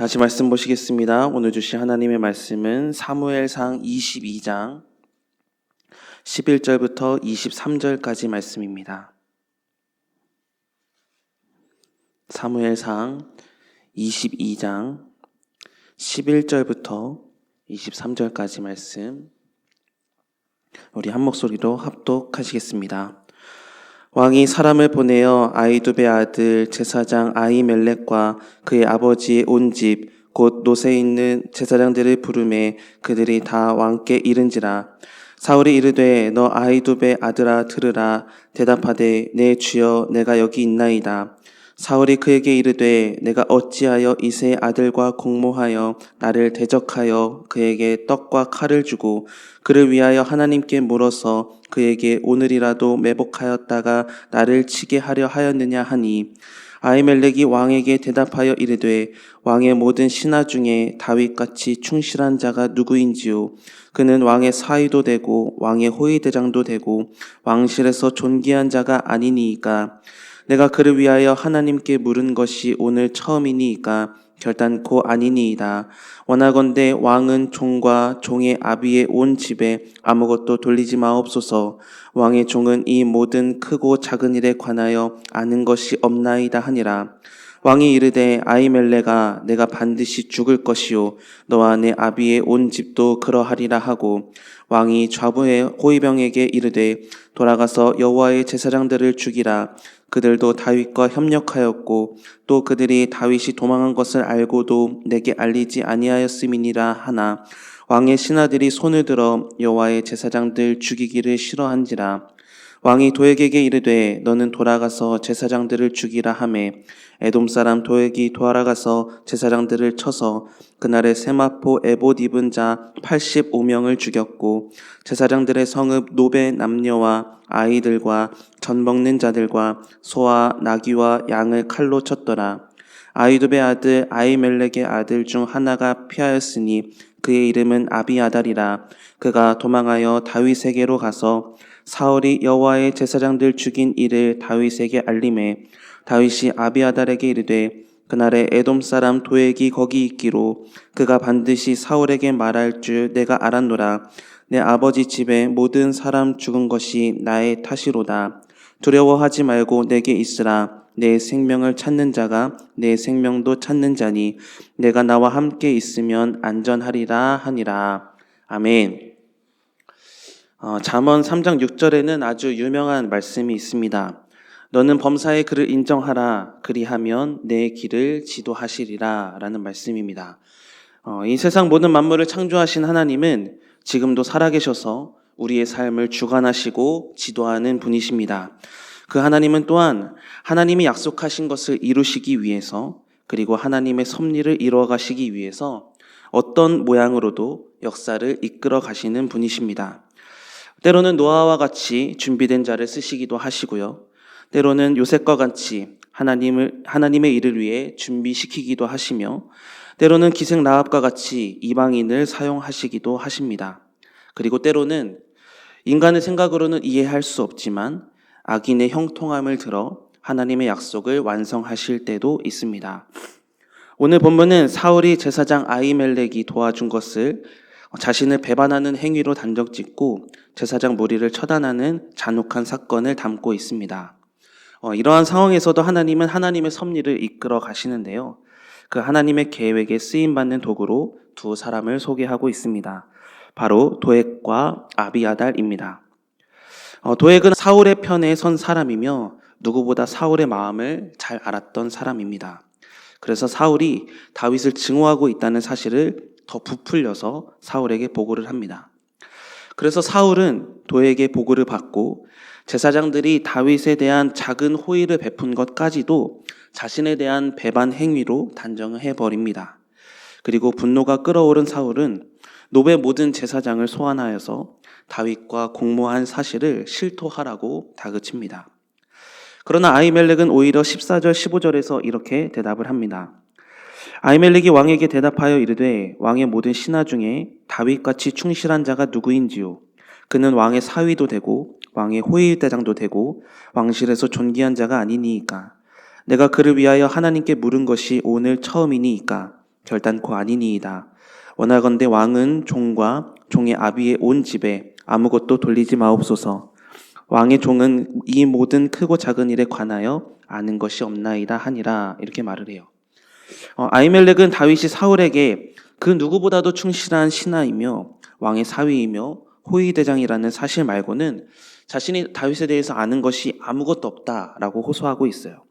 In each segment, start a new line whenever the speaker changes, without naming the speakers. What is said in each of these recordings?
다시 말씀 보시겠습니다. 오늘 주신 하나님의 말씀은 사무엘상 22장 11절부터 23절까지 말씀입니다. 사무엘상 22장 11절부터 23절까지 말씀, 우리 한 목소리로 합독하시겠습니다. 왕이 사람을 보내어 아히두베의 아들 제사장 아히멜렉과 그의 아버지의 온 집 곧 노새에 있는 제사장들을 부르매 그들이 다 왕께 이른지라. 사울이 이르되 너 아히두베의 아들아 들으라. 대답하되 내 주여 내가 여기 있나이다. 사울이 그에게 이르되 내가 어찌하여 이새의 아들과 공모하여 나를 대적하여 그에게 떡과 칼을 주고 그를 위하여 하나님께 물어서 그에게 오늘이라도 매복하였다가 나를 치게 하려 하였느냐 하니, 아히멜렉이 왕에게 대답하여 이르되 왕의 모든 신하 중에 다윗같이 충실한 자가 누구인지요. 그는 왕의 사위도 되고 왕의 호위대장도 되고 왕실에서 존귀한 자가 아니니이까. 내가 그를 위하여 하나님께 물은 것이 오늘 처음이니이까 결단코 아니니이다. 원하건대 왕은 종과 종의 아비의 온 집에 아무것도 돌리지 마옵소서. 왕의 종은 이 모든 크고 작은 일에 관하여 아는 것이 없나이다 하니라. 왕이 이르되 아히멜렉아 내가 반드시 죽을 것이요 너와 내 아비의 온 집도 그러하리라 하고, 왕이 좌부의 호위병에게 이르되 돌아가서 여호와의 제사장들을 죽이라. 그들도 다윗과 협력하였고 또 그들이 다윗이 도망한 것을 알고도 내게 알리지 아니하였음이니라 하나, 왕의 신하들이 손을 들어 여호와의 제사장들 죽이기를 싫어한지라. 왕이 도액에게 이르되 너는 돌아가서 제사장들을 죽이라 하매, 에돔 사람 도액이 돌아가서 제사장들을 쳐서 그날에 세마포 에봇 입은 자 85명을 죽였고, 제사장들의 성읍 노베 남녀와 아이들과 전 먹는 자들과 소와 나귀와 양을 칼로 쳤더라. 아히두베의 아들 아히멜렉의 아들 중 하나가 피하였으니 그의 이름은 아비아달이라. 그가 도망하여 다윗에게로 가서 사울이 여호와의 제사장들 죽인 일을 다윗에게 알림해, 다윗이 아비아달에게 이르되 그날에 에돔 사람 도액이 거기 있기로 그가 반드시 사울에게 말할 줄 내가 알았노라. 내 아버지 집에 모든 사람 죽은 것이 나의 탓이로다. 두려워하지 말고 내게 있으라. 내 생명을 찾는 자가 내 생명도 찾는 자니 내가 나와 함께 있으면 안전하리라 하니라. 아멘. 잠언 3장 6절에는 아주 유명한 말씀이 있습니다. 너는 범사의 그를 인정하라. 그리하면 내 길을 지도하시리라 라는 말씀입니다. 이 세상 모든 만물을 창조하신 하나님은 지금도 살아계셔서 우리의 삶을 주관하시고 지도하는 분이십니다. 그 하나님은 또한 하나님이 약속하신 것을 이루시기 위해서, 그리고 하나님의 섭리를 이루어 가시기 위해서 어떤 모양으로도 역사를 이끌어 가시는 분이십니다. 때로는 노아와 같이 준비된 자를 쓰시기도 하시고요. 때로는 요셉과 같이 하나님의 일을 위해 준비시키기도 하시며, 때로는 기생 라합과 같이 이방인을 사용하시기도 하십니다. 그리고 때로는 인간의 생각으로는 이해할 수 없지만 악인의 형통함을 들어 하나님의 약속을 완성하실 때도 있습니다. 오늘 본문은 사울이 제사장 아히멜렉이 도와준 것을 자신을 배반하는 행위로 단정짓고 제사장 무리를 처단하는 잔혹한 사건을 담고 있습니다. 이러한 상황에서도 하나님은 하나님의 섭리를 이끌어 가시는데요. 그 하나님의 계획에 쓰임받는 도구로 두 사람을 소개하고 있습니다. 바로 도액과 아비아달입니다. 도액은 사울의 편에 선 사람이며 누구보다 사울의 마음을 잘 알았던 사람입니다. 그래서 사울이 다윗을 증오하고 있다는 사실을 더 부풀려서 사울에게 보고를 합니다. 그래서 사울은 도액의 보고를 받고 제사장들이 다윗에 대한 작은 호의를 베푼 것까지도 자신에 대한 배반 행위로 단정을 해버립니다. 그리고 분노가 끓어오른 사울은 노베 모든 제사장을 소환하여서 다윗과 공모한 사실을 실토하라고 다그칩니다. 그러나 아히멜렉은 오히려 14절 15절에서 이렇게 대답을 합니다. 아히멜렉이 왕에게 대답하여 이르되 왕의 모든 신하 중에 다윗같이 충실한 자가 누구인지요. 그는 왕의 사위도 되고 왕의 호위대장도 되고 왕실에서 존귀한 자가 아니니이까. 내가 그를 위하여 하나님께 물은 것이 오늘 처음이니이까. 결단코 아니니이다. 원하건대 왕은 종과 종의 아비의 온 집에 아무것도 돌리지 마옵소서. 왕의 종은 이 모든 크고 작은 일에 관하여 아는 것이 없나이다 하니라. 이렇게 말을 해요. 아히멜렉은 다윗이 사울에게 그 누구보다도 충실한 신하이며 왕의 사위이며 호위대장이라는 사실 말고는 자신이 다윗에 대해서 아는 것이 아무것도 없다라고 호소하고 있어요.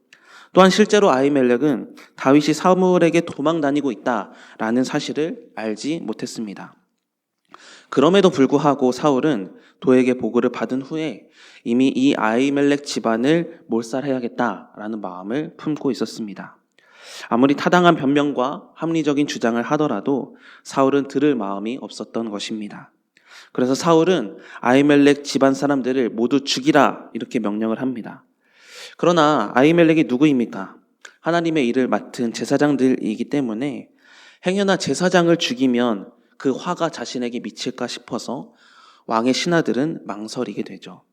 또한 실제로 아히멜렉은 다윗이 사울에게 도망 다니고 있다라는 사실을 알지 못했습니다. 그럼에도 불구하고 사울은 도에게 보고를 받은 후에 이미 이 아히멜렉 집안을 몰살해야겠다라는 마음을 품고 있었습니다. 아무리 타당한 변명과 합리적인 주장을 하더라도 사울은 들을 마음이 없었던 것입니다. 그래서 사울은 아히멜렉 집안 사람들을 모두 죽이라 이렇게 명령을 합니다. 그러나 아히멜렉이 누구입니까? 하나님의 일을 맡은 제사장들이기 때문에 행여나 제사장을 죽이면 그 화가 자신에게 미칠까 싶어서 왕의 신하들은 망설이게 되죠.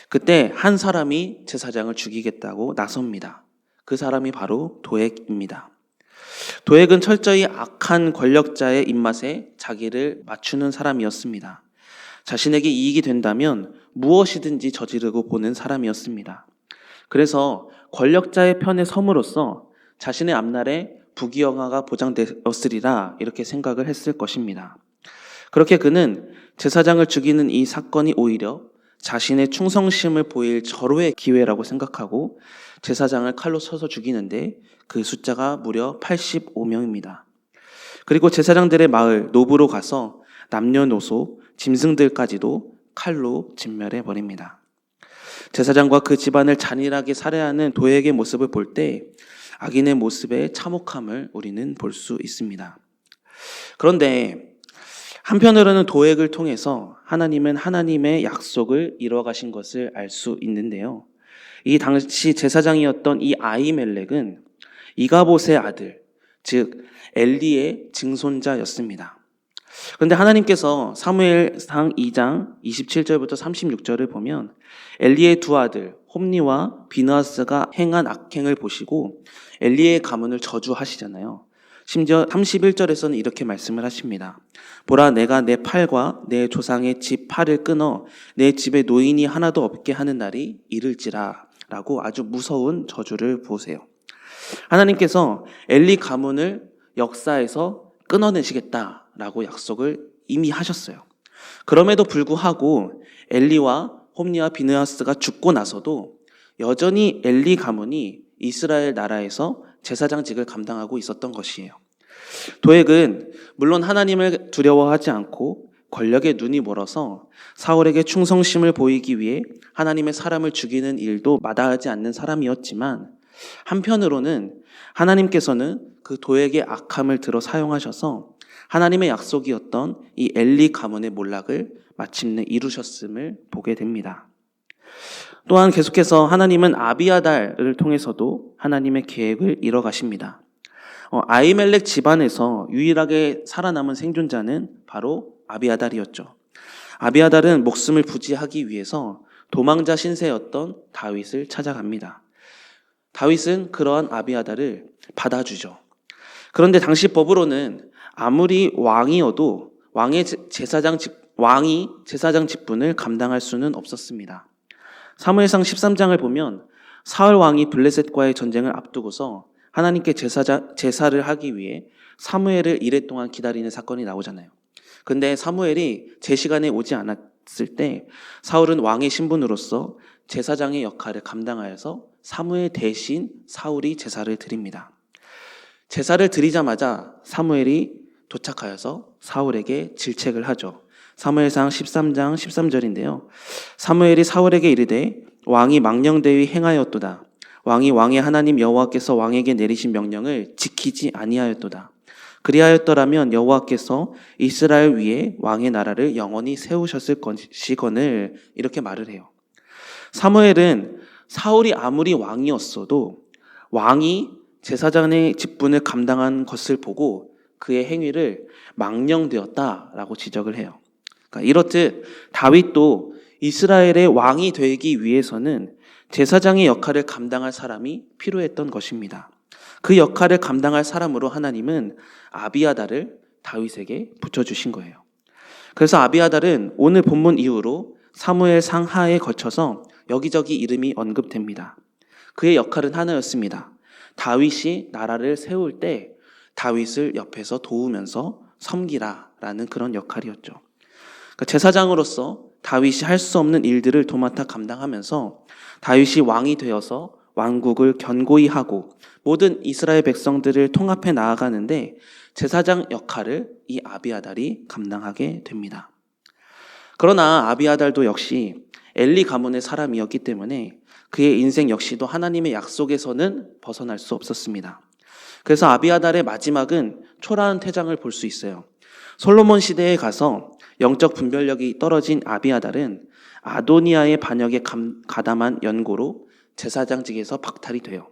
그때 한 사람이 제사장을 죽이겠다고 나섭니다. 그 사람이 바로 도액입니다. 도액은 철저히 악한 권력자의 입맛에 자기를 맞추는 사람이었습니다. 자신에게 이익이 된다면 무엇이든지 저지르고 보는 사람이었습니다. 그래서 권력자의 편에 섬으로써 자신의 앞날에 부귀영화가 보장되었으리라 이렇게 생각을 했을 것입니다. 그렇게 그는 제사장을 죽이는 이 사건이 오히려 자신의 충성심을 보일 절호의 기회라고 생각하고 제사장을 칼로 쳐서 죽이는데 그 숫자가 무려 85명입니다. 그리고 제사장들의 마을 노브로 가서 남녀노소, 짐승들까지도 칼로 진멸해 버립니다. 제사장과 그 집안을 잔인하게 살해하는 도액의 모습을 볼 때 악인의 모습의 참혹함을 우리는 볼 수 있습니다. 그런데 한편으로는 도액을 통해서 하나님은 하나님의 약속을 이뤄가신 것을 알 수 있는데요. 이 당시 제사장이었던 이 아히멜렉은 이가봇의 아들, 즉 엘리의 증손자였습니다. 그런데 하나님께서 사무엘상 2장 27절부터 36절을 보면 엘리의 두 아들 홈니와 비느하스가 행한 악행을 보시고 엘리의 가문을 저주하시잖아요. 심지어 31절에서는 이렇게 말씀을 하십니다. 보라, 내가 내 팔과 내 조상의 집 팔을 끊어 내 집에 노인이 하나도 없게 하는 날이 이를지라 라고 아주 무서운 저주를 보세요. 하나님께서 엘리 가문을 역사에서 끊어내시겠다라고 약속을 이미 하셨어요. 그럼에도 불구하고 엘리와 홈니와 비느하스가 죽고 나서도 여전히 엘리 가문이 이스라엘 나라에서 제사장직을 감당하고 있었던 것이에요. 도액은 물론 하나님을 두려워하지 않고 권력에 눈이 멀어서 사울에게 충성심을 보이기 위해 하나님의 사람을 죽이는 일도 마다하지 않는 사람이었지만 한편으로는 하나님께서는 그 도액의 악함을 들어 사용하셔서 하나님의 약속이었던 이 엘리 가문의 몰락을 마침내 이루셨음을 보게 됩니다. 또한 계속해서 하나님은 아비아달을 통해서도 하나님의 계획을 이뤄가십니다. 아히멜렉 집안에서 유일하게 살아남은 생존자는 바로 아비아달이었죠. 아비아달은 목숨을 부지하기 위해서 도망자 신세였던 다윗을 찾아갑니다. 다윗은 그러한 아비아달을 받아주죠. 그런데 당시 법으로는 아무리 왕이어도 왕이 제사장 직분을 감당할 수는 없었습니다. 사무엘상 13장을 보면 사울 왕이 블레셋과의 전쟁을 앞두고서 하나님께 제사를 하기 위해 사무엘을 이랫동안 기다리는 사건이 나오잖아요. 근데 사무엘이 제 시간에 오지 않았을 때 사울은 왕의 신분으로서 제사장의 역할을 감당하여서 사무엘 대신 사울이 제사를 드립니다. 제사를 드리자마자 사무엘이 도착하여서 사울에게 질책을 하죠. 사무엘상 13장 13절인데요. 사무엘이 사울에게 이르되 왕이 망령되이 행하였도다. 왕이 왕의 하나님 여호와께서 왕에게 내리신 명령을 지키지 아니하였도다. 그리하였더라면 여호와께서 이스라엘 위에 왕의 나라를 영원히 세우셨을 것이거늘 이렇게 말을 해요. 사무엘은 사울이 아무리 왕이었어도 왕이 제사장의 직분을 감당한 것을 보고 그의 행위를 망령되었다라고 지적을 해요. 그러니까 이렇듯 다윗도 이스라엘의 왕이 되기 위해서는 제사장의 역할을 감당할 사람이 필요했던 것입니다. 그 역할을 감당할 사람으로 하나님은 아비아달을 다윗에게 붙여주신 거예요. 그래서 아비아달은 오늘 본문 이후로 사무엘 상하에 거쳐서 여기저기 이름이 언급됩니다. 그의 역할은 하나였습니다. 다윗이 나라를 세울 때 다윗을 옆에서 도우면서 섬기라라는 그런 역할이었죠. 그러니까 제사장으로서 다윗이 할 수 없는 일들을 도맡아 감당하면서 다윗이 왕이 되어서 왕국을 견고히 하고 모든 이스라엘 백성들을 통합해 나아가는데 제사장 역할을 이 아비아달이 감당하게 됩니다. 그러나 아비아달도 역시 엘리 가문의 사람이었기 때문에 그의 인생 역시도 하나님의 약속에서는 벗어날 수 없었습니다. 그래서 아비아달의 마지막은 초라한 퇴장을 볼 수 있어요. 솔로몬 시대에 가서 영적 분별력이 떨어진 아비아달은 아도니아의 반역에 가담한 연고로 제사장직에서 박탈이 돼요.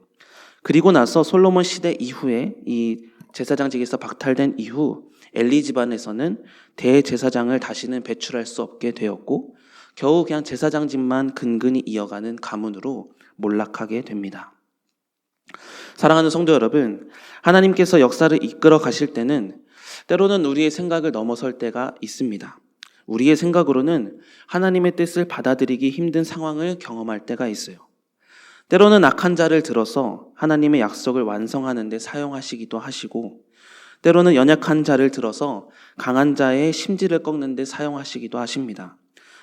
그리고 나서 솔로몬 시대 이후에 이 제사장직에서 박탈된 이후 엘리 집안에서는 대제사장을 다시는 배출할 수 없게 되었고 겨우 그냥 제사장직만 근근히 이어가는 가문으로 몰락하게 됩니다. 사랑하는 성도 여러분, 하나님께서 역사를 이끌어 가실 때는 때로는 우리의 생각을 넘어설 때가 있습니다. 우리의 생각으로는 하나님의 뜻을 받아들이기 힘든 상황을 경험할 때가 있어요. 때로는 악한 자를 들어서 하나님의 약속을 완성하는 데 사용하시기도 하시고 때로는 연약한 자를 들어서 강한 자의 심지를 꺾는 데 사용하시기도 하십니다.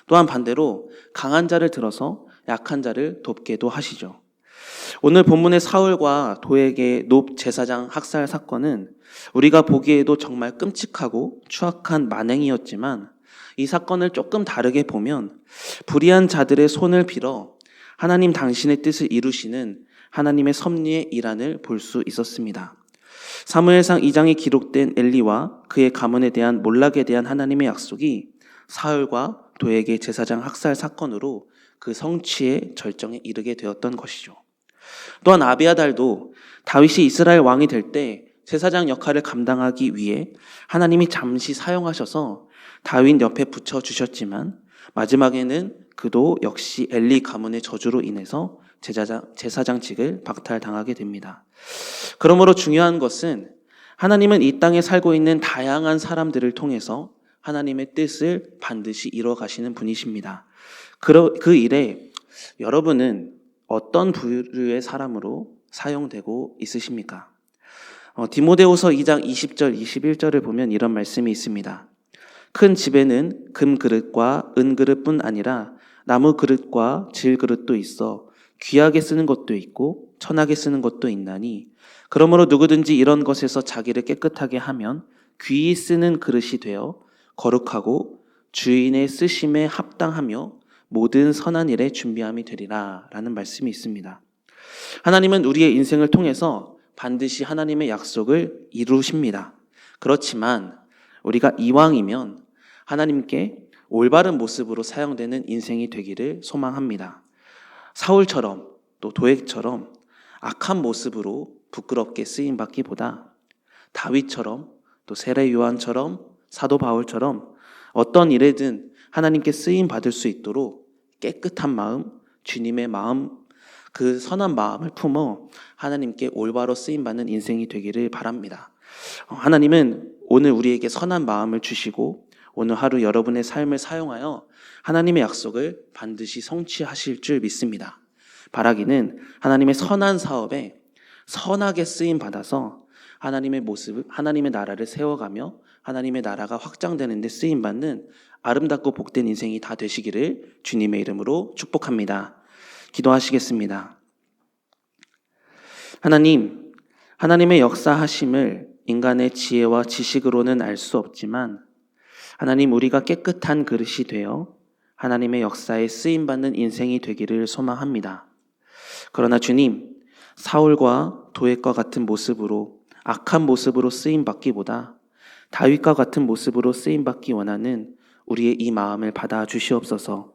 또한 반대로 강한 자를 들어서 약한 자를 돕게도 하시죠. 오늘 본문의 사울과 도액의 높 제사장 학살 사건은 우리가 보기에도 정말 끔찍하고 추악한 만행이었지만 이 사건을 조금 다르게 보면 불의한 자들의 손을 빌어 하나님 당신의 뜻을 이루시는 하나님의 섭리의 일환을 볼 수 있었습니다. 사무엘상 2장에 기록된 엘리와 그의 가문에 대한 몰락에 대한 하나님의 약속이 사울과 도액의 제사장 학살 사건으로 그 성취의 절정에 이르게 되었던 것이죠. 또한 아비아달도 다윗이 이스라엘 왕이 될 때 제사장 역할을 감당하기 위해 하나님이 잠시 사용하셔서 다윗 옆에 붙여주셨지만 마지막에는 그도 역시 엘리 가문의 저주로 인해서 제사장직을 박탈당하게 됩니다. 그러므로 중요한 것은 하나님은 이 땅에 살고 있는 다양한 사람들을 통해서 하나님의 뜻을 반드시 이루어 가시는 분이십니다. 그 일에 여러분은 어떤 부류의 사람으로 사용되고 있으십니까? 디모데후서 2장 20절 21절을 보면 이런 말씀이 있습니다. 큰 집에는 금 그릇과 은 그릇뿐 아니라 나무 그릇과 질 그릇도 있어 귀하게 쓰는 것도 있고 천하게 쓰는 것도 있나니 그러므로 누구든지 이런 것에서 자기를 깨끗하게 하면 귀히 쓰는 그릇이 되어 거룩하고 주인의 쓰심에 합당하며 모든 선한 일에 준비함이 되리라 라는 말씀이 있습니다. 하나님은 우리의 인생을 통해서 반드시 하나님의 약속을 이루십니다. 그렇지만 우리가 이왕이면 하나님께 올바른 모습으로 사용되는 인생이 되기를 소망합니다. 사울처럼 또 도액처럼 악한 모습으로 부끄럽게 쓰임받기보다 다윗처럼 또 세례 요한처럼 사도 바울처럼 어떤 일에든 하나님께 쓰임받을 수 있도록 깨끗한 마음, 주님의 마음, 그 선한 마음을 품어 하나님께 올바로 쓰임받는 인생이 되기를 바랍니다. 하나님은 오늘 우리에게 선한 마음을 주시고 오늘 하루 여러분의 삶을 사용하여 하나님의 약속을 반드시 성취하실 줄 믿습니다. 바라기는 하나님의 선한 사업에 선하게 쓰임 받아서 하나님의 모습, 하나님의 나라를 세워가며 하나님의 나라가 확장되는 데 쓰임 받는 아름답고 복된 인생이 다 되시기를 주님의 이름으로 축복합니다. 기도하시겠습니다. 하나님, 하나님의 역사하심을 인간의 지혜와 지식으로는 알 수 없지만 하나님, 우리가 깨끗한 그릇이 되어 하나님의 역사에 쓰임받는 인생이 되기를 소망합니다. 그러나 주님, 사울과 도액과 같은 모습으로 악한 모습으로 쓰임받기보다 다윗과 같은 모습으로 쓰임받기 원하는 우리의 이 마음을 받아 주시옵소서.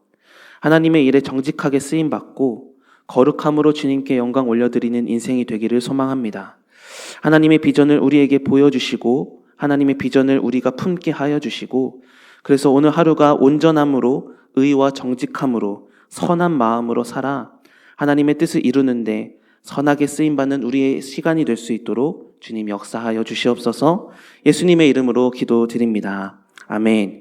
하나님의 일에 정직하게 쓰임받고 거룩함으로 주님께 영광 올려드리는 인생이 되기를 소망합니다. 하나님의 비전을 우리에게 보여주시고 하나님의 비전을 우리가 품게 하여 주시고 그래서 오늘 하루가 온전함으로 의와 정직함으로 선한 마음으로 살아 하나님의 뜻을 이루는데 선하게 쓰임받는 우리의 시간이 될 수 있도록 주님 역사하여 주시옵소서. 예수님의 이름으로 기도드립니다. 아멘.